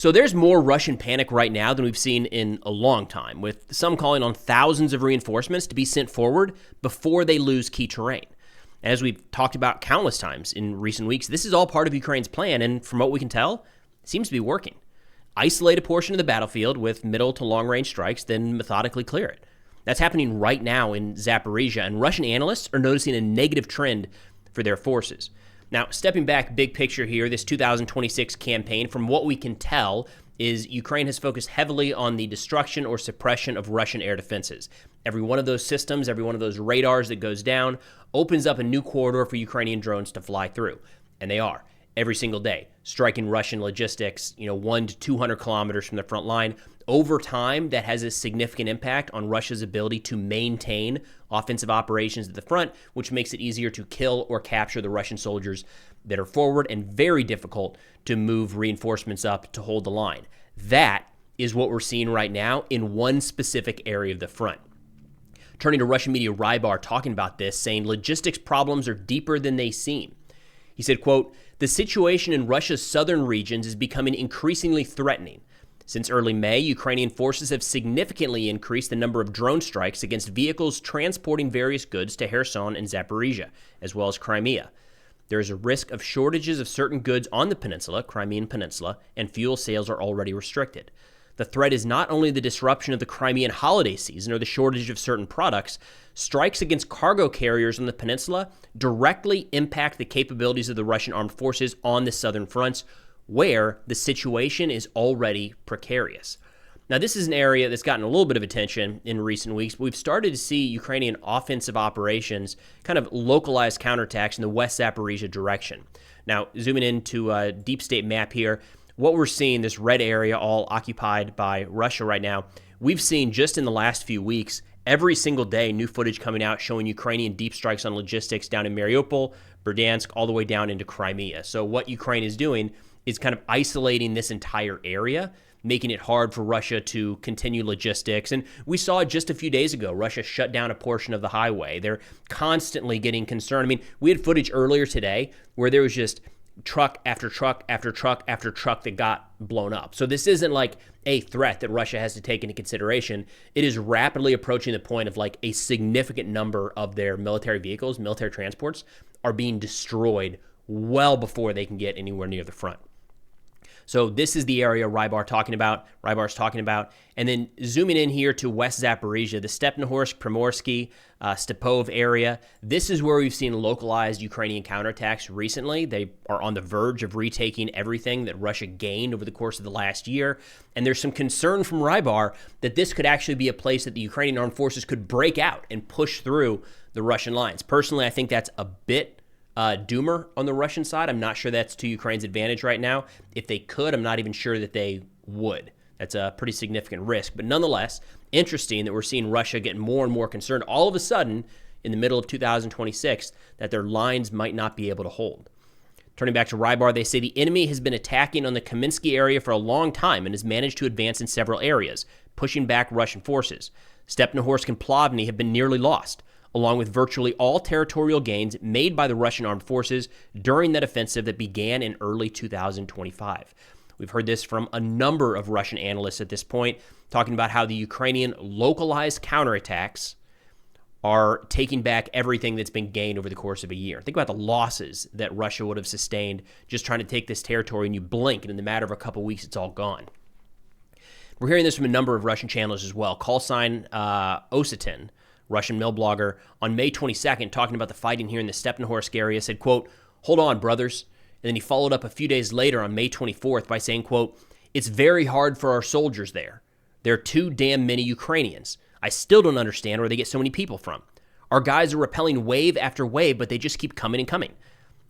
So there's more Russian panic right now than we've seen in a long time, with some calling on thousands of reinforcements to be sent forward before they lose key terrain. As we've talked about countless times in recent weeks, this is all part of Ukraine's plan, and from what we can tell, it seems to be working. Isolate a portion of the battlefield with middle to long-range strikes, then methodically clear it. That's happening right now in Zaporizhia, and Russian analysts are noticing a negative trend for their forces. Now, stepping back big picture here, this 2026 campaign, from what we can tell, is Ukraine has focused heavily on the destruction or suppression of Russian air defenses. Every one of those systems, every one of those radars that goes down opens up a new corridor for Ukrainian drones to fly through. And they are, every single day, striking Russian logistics, 1 to 200 kilometers from the front line. Over time, that has a significant impact on Russia's ability to maintain offensive operations at the front, which makes it easier to kill or capture the Russian soldiers that are forward and very difficult to move reinforcements up to hold the line. That is what we're seeing right now in one specific area of the front. Turning to Russian media, Rybar talking about this, saying logistics problems are deeper than they seem. He said, quote, "The situation in Russia's southern regions is becoming increasingly threatening. Since early May, Ukrainian forces have significantly increased the number of drone strikes against vehicles transporting various goods to Kherson and Zaporizhia, as well as Crimea. There is a risk of shortages of certain goods on the peninsula, Crimean Peninsula, and fuel sales are already restricted. The threat is not only the disruption of the Crimean holiday season or the shortage of certain products. Strikes against cargo carriers on the peninsula directly impact the capabilities of the Russian armed forces on the southern fronts, where the situation is already precarious." Now, this is an area that's gotten a little bit of attention in recent weeks. We've started to see Ukrainian offensive operations, kind of localized counterattacks in the West Zaporizhia direction. Now, zooming into a deep state map here, what we're seeing, this red area all occupied by Russia right now, we've seen just in the last few weeks, every single day, new footage coming out showing Ukrainian deep strikes on logistics down in Mariupol, Berdansk, all the way down into Crimea. So what Ukraine is doing is kind of isolating this entire area, making it hard for Russia to continue logistics. And we saw it just a few days ago. Russia shut down a portion of the highway. They're constantly getting concerned. I mean, we had footage earlier today where there was just truck after truck after truck after truck that got blown up. So this isn't like a threat that Russia has to take into consideration. It is rapidly approaching the point of like a significant number of their military vehicles, military transports, are being destroyed well before they can get anywhere near the front. So this is the area Rybar's talking about. And then zooming in here to West Zaporizhia, the Stepnohorsk, Primorsky, Stepov area. This is where we've seen localized Ukrainian counterattacks recently. They are on the verge of retaking everything that Russia gained over the course of the last year. And there's some concern from Rybar that this could actually be a place that the Ukrainian armed forces could break out and push through the Russian lines. Personally, I think that's a bit doomer on the Russian side. I'm not sure that's to Ukraine's advantage right now. If they could, I'm not even sure that they would. That's a pretty significant risk. But nonetheless, interesting that we're seeing Russia get more and more concerned all of a sudden in the middle of 2026 that their lines might not be able to hold. Turning back to Rybar, they say the enemy has been attacking on the Kaminsky area for a long time and has managed to advance in several areas, pushing back Russian forces. Stepnohorsk and Plovny have been nearly lost, along with virtually all territorial gains made by the Russian armed forces during that offensive that began in early 2025. We've heard this from a number of Russian analysts at this point, talking about how the Ukrainian localized counterattacks are taking back everything that's been gained over the course of a year. Think about the losses that Russia would have sustained just trying to take this territory, and you blink, and in the matter of a couple weeks, it's all gone. We're hearing this from a number of Russian channels as well. Call sign Ositin, Russian mill blogger, on May 22nd, talking about the fighting here in the Stepnohorsk area, said, quote, "Hold on, brothers." And then he followed up a few days later on May 24th by saying, quote, "It's very hard for our soldiers there. There are too damn many Ukrainians. I still don't understand where they get so many people from. Our guys are repelling wave after wave, but they just keep coming and coming.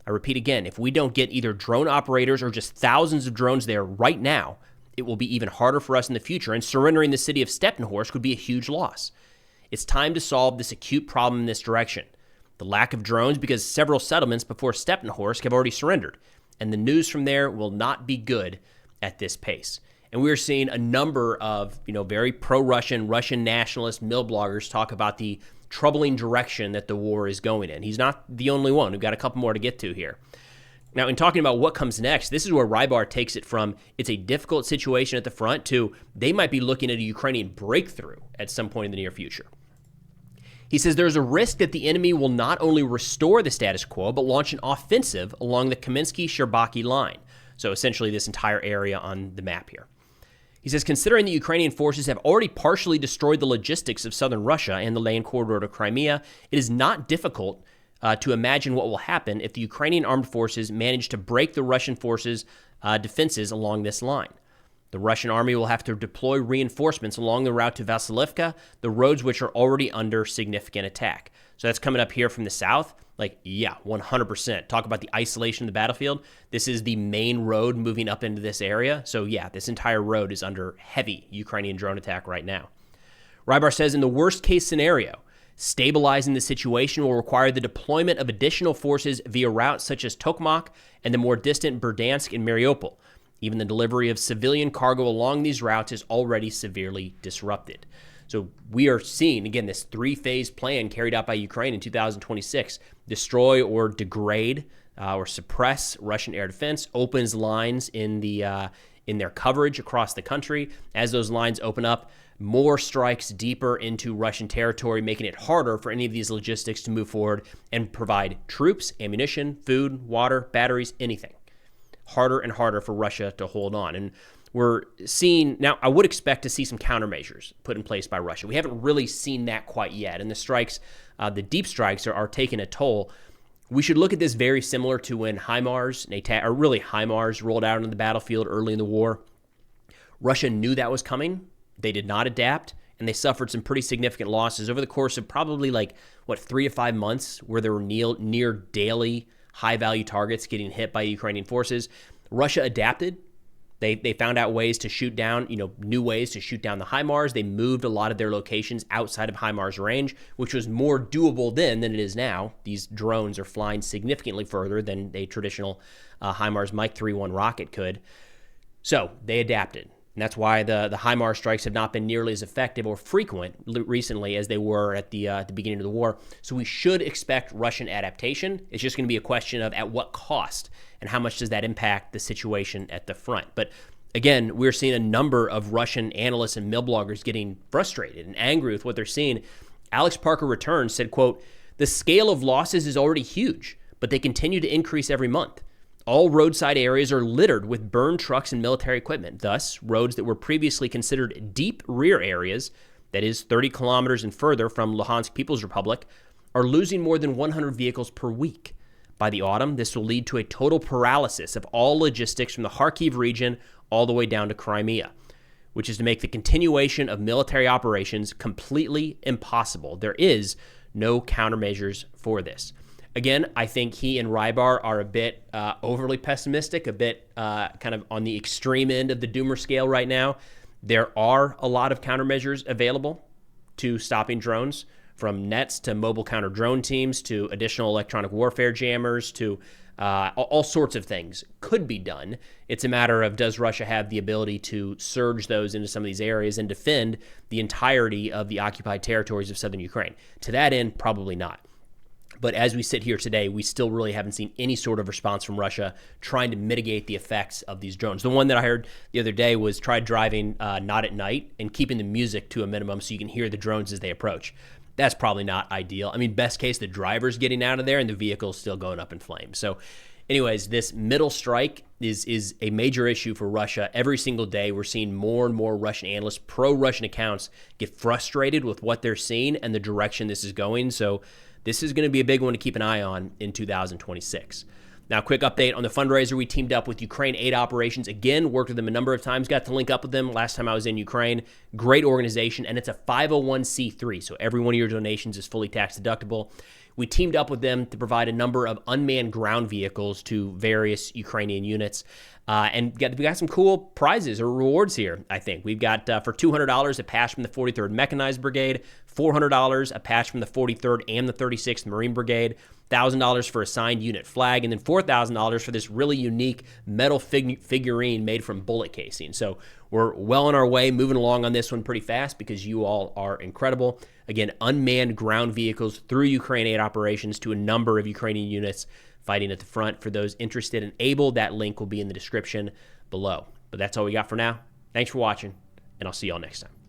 I repeat again, if we don't get either drone operators or just thousands of drones there right now, it will be even harder for us in the future, and surrendering the city of Stepnohorsk would be a huge loss. It's time to solve this acute problem in this direction. The lack of drones, because several settlements before Stepnohorsk have already surrendered, and the news from there will not be good at this pace." And we're seeing a number of, very pro-Russian, Russian nationalist mill bloggers talk about the troubling direction that the war is going in. He's not the only one. We've got a couple more to get to here. Now, in talking about what comes next, this is where Rybar takes it from it's a difficult situation at the front to they might be looking at a Ukrainian breakthrough at some point in the near future. He says there's a risk that the enemy will not only restore the status quo, but launch an offensive along the Kaminsky-Sherbaki line. So essentially this entire area on the map here. He says, considering the Ukrainian forces have already partially destroyed the logistics of southern Russia and the land corridor to Crimea, it is not difficult to imagine what will happen if the Ukrainian armed forces manage to break the Russian forces' defenses along this line. The Russian army will have to deploy reinforcements along the route to Vasilivka, the roads which are already under significant attack. So that's coming up here from the south. Like, yeah, 100%. Talk about the isolation of the battlefield. This is the main road moving up into this area. So yeah, this entire road is under heavy Ukrainian drone attack right now. Rybar says in the worst case scenario, stabilizing the situation will require the deployment of additional forces via routes such as Tokmak and the more distant Berdansk and Mariupol. Even the delivery of civilian cargo along these routes is already severely disrupted. So we are seeing, again, this three-phase plan carried out by Ukraine in 2026, destroy or degrade or suppress Russian air defense, opens lines in their coverage across the country. As those lines open up, more strikes deeper into Russian territory, making it harder for any of these logistics to move forward and provide troops, ammunition, food, water, batteries, anything. Harder and harder for Russia to hold on. And we're seeing, now I would expect to see some countermeasures put in place by Russia. We haven't really seen that quite yet. And the strikes, the deep strikes are taking a toll. We should look at this very similar to when HIMARS rolled out onto the battlefield early in the war. Russia knew that was coming. They did not adapt, and they suffered some pretty significant losses over the course of probably 3 to 5 months where there were near daily high-value targets getting hit by Ukrainian forces. Russia adapted. They found out ways to shoot down, new ways to shoot down the HIMARS. They moved a lot of their locations outside of HIMARS range, which was more doable then than it is now. These drones are flying significantly further than a traditional HIMARS Mike 3-1 rocket could. So they adapted. And that's why the HIMARS strikes have not been nearly as effective or frequent recently as they were at the beginning of the war. So we should expect Russian adaptation. It's just going to be a question of at what cost and how much does that impact the situation at the front. But again, we're seeing a number of Russian analysts and mill bloggers getting frustrated and angry with what they're seeing. Alex Parker Returns said, quote, "The scale of losses is already huge, but they continue to increase every month. All roadside areas are littered with burned trucks and military equipment. Thus, roads that were previously considered deep rear areas, that is 30 kilometers and further from Luhansk People's Republic, are losing more than 100 vehicles per week. By the autumn, this will lead to a total paralysis of all logistics from the Kharkiv region all the way down to Crimea, which is to make the continuation of military operations completely impossible. There is no countermeasures for this." Again, I think he and Rybar are a bit overly pessimistic, a bit kind of on the extreme end of the doomer scale right now. There are a lot of countermeasures available to stopping drones, from nets to mobile counter-drone teams to additional electronic warfare jammers to all sorts of things could be done. It's a matter of, does Russia have the ability to surge those into some of these areas and defend the entirety of the occupied territories of southern Ukraine? To that end, probably not. But as we sit here today, we still really haven't seen any sort of response from Russia trying to mitigate the effects of these drones. The one that I heard the other day was try driving not at night and keeping the music to a minimum so you can hear the drones as they approach. That's probably not ideal. I mean, best case, the driver's getting out of there and the vehicle's still going up in flames. So anyways, this middle strike is a major issue for Russia. Every single day, we're seeing more and more Russian analysts, pro-Russian accounts, get frustrated with what they're seeing and the direction this is going. So this is going to be a big one to keep an eye on in 2026. Now, quick update on the fundraiser. We teamed up with Ukraine Aid Operations. Again, worked with them a number of times. Got to link up with them last time I was in Ukraine. Great organization, and it's a 501c3, so every one of your donations is fully tax deductible. We teamed up with them to provide a number of unmanned ground vehicles to various Ukrainian units. And we got some cool prizes or rewards here, I think. We've got, for $200, a patch from the 43rd Mechanized Brigade, $400, a patch from the 43rd and the 36th Marine Brigade, $1,000 for a signed unit flag, and then $4,000 for this really unique metal figurine made from bullet casing. So we're well on our way, moving along on this one pretty fast because you all are incredible. Again, unmanned ground vehicles through Ukraine aid operations to a number of Ukrainian units fighting at the front. For those interested and able, that link will be in the description below. But that's all we got for now. Thanks for watching, and I'll see y'all next time.